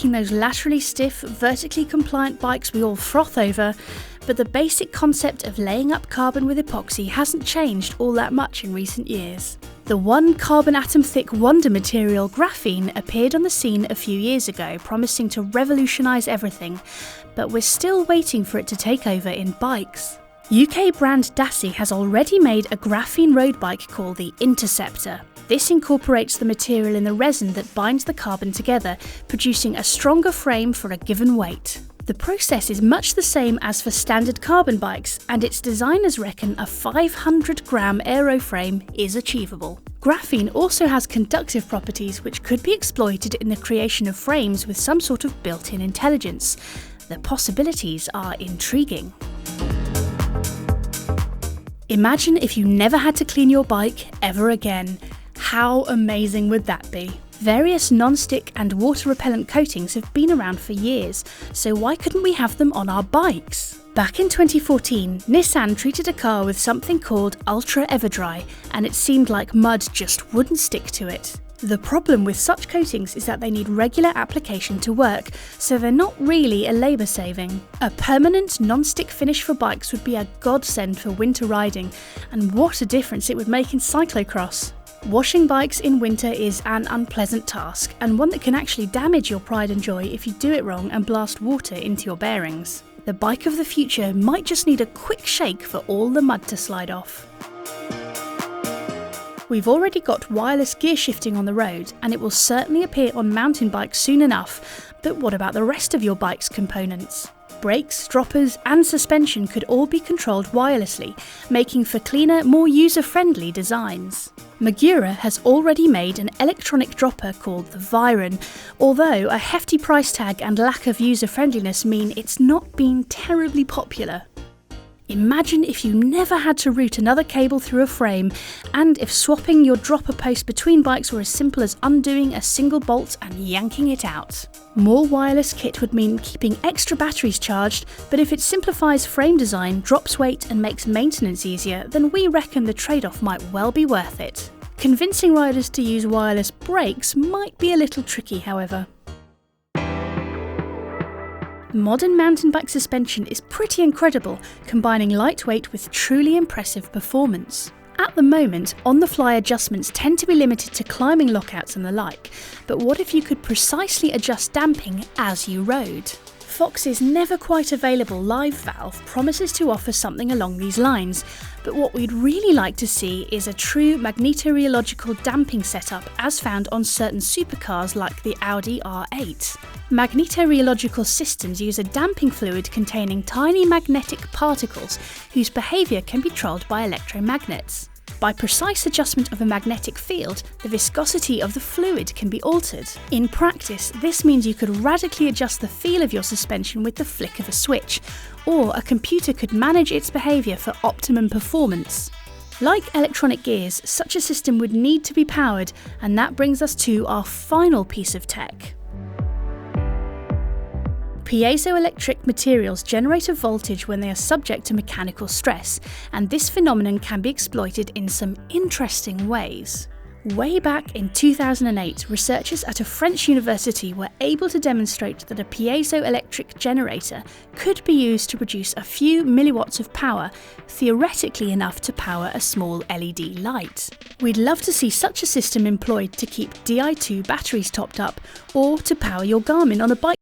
making those laterally stiff, vertically compliant bikes we all froth over, but the basic concept of laying up carbon with epoxy hasn't changed all that much in recent years. The one carbon atom thick wonder material, graphene, appeared on the scene a few years ago, promising to revolutionise everything, but we're still waiting for it to take over in bikes. UK brand Dassie has already made a graphene road bike called the Interceptor. This incorporates the material in the resin that binds the carbon together, producing a stronger frame for a given weight. The process is much the same as for standard carbon bikes, and its designers reckon a 500-gram aero frame is achievable. Graphene also has conductive properties which could be exploited in the creation of frames with some sort of built-in intelligence. The possibilities are intriguing. Imagine if you never had to clean your bike ever again. How amazing would that be? Various non-stick and water-repellent coatings have been around for years, so why couldn't we have them on our bikes? Back in 2014, Nissan treated a car with something called Ultra Everdry, and it seemed like mud just wouldn't stick to it. The problem with such coatings is that they need regular application to work, so they're not really a labour saving. A permanent non-stick finish for bikes would be a godsend for winter riding, and what a difference it would make in cyclocross. Washing bikes in winter is an unpleasant task, and one that can actually damage your pride and joy if you do it wrong and blast water into your bearings. The bike of the future might just need a quick shake for all the mud to slide off. We've already got wireless gear shifting on the road, and it will certainly appear on mountain bikes soon enough, but what about the rest of your bike's components? Brakes, droppers and suspension could all be controlled wirelessly, making for cleaner, more user-friendly designs. Magura has already made an electronic dropper called the Viron, although a hefty price tag and lack of user-friendliness mean it's not been terribly popular. Imagine if you never had to route another cable through a frame, and if swapping your dropper post between bikes were as simple as undoing a single bolt and yanking it out. More wireless kit would mean keeping extra batteries charged, but if it simplifies frame design, drops weight and makes maintenance easier, then we reckon the trade-off might well be worth it. Convincing riders to use wireless brakes might be a little tricky, however. Modern mountain bike suspension is pretty incredible, combining lightweight with truly impressive performance. At the moment, on-the-fly adjustments tend to be limited to climbing lockouts and the like, but what if you could precisely adjust damping as you rode? Fox's never quite available live valve promises to offer something along these lines, but what we'd really like to see is a true magnetorheological damping setup as found on certain supercars like the Audi R8. Magnetorheological systems use a damping fluid containing tiny magnetic particles whose behaviour can be controlled by electromagnets. By precise adjustment of a magnetic field, the viscosity of the fluid can be altered. In practice, this means you could radically adjust the feel of your suspension with the flick of a switch, or a computer could manage its behaviour for optimum performance. Like electronic gears, such a system would need to be powered, and that brings us to our final piece of tech. Piezoelectric materials generate a voltage when they are subject to mechanical stress, and this phenomenon can be exploited in some interesting ways. Way back in 2008, researchers at a French university were able to demonstrate that a piezoelectric generator could be used to produce a few milliwatts of power, theoretically enough to power a small LED light. We'd love to see such a system employed to keep Di2 batteries topped up, or to power your Garmin on a bike.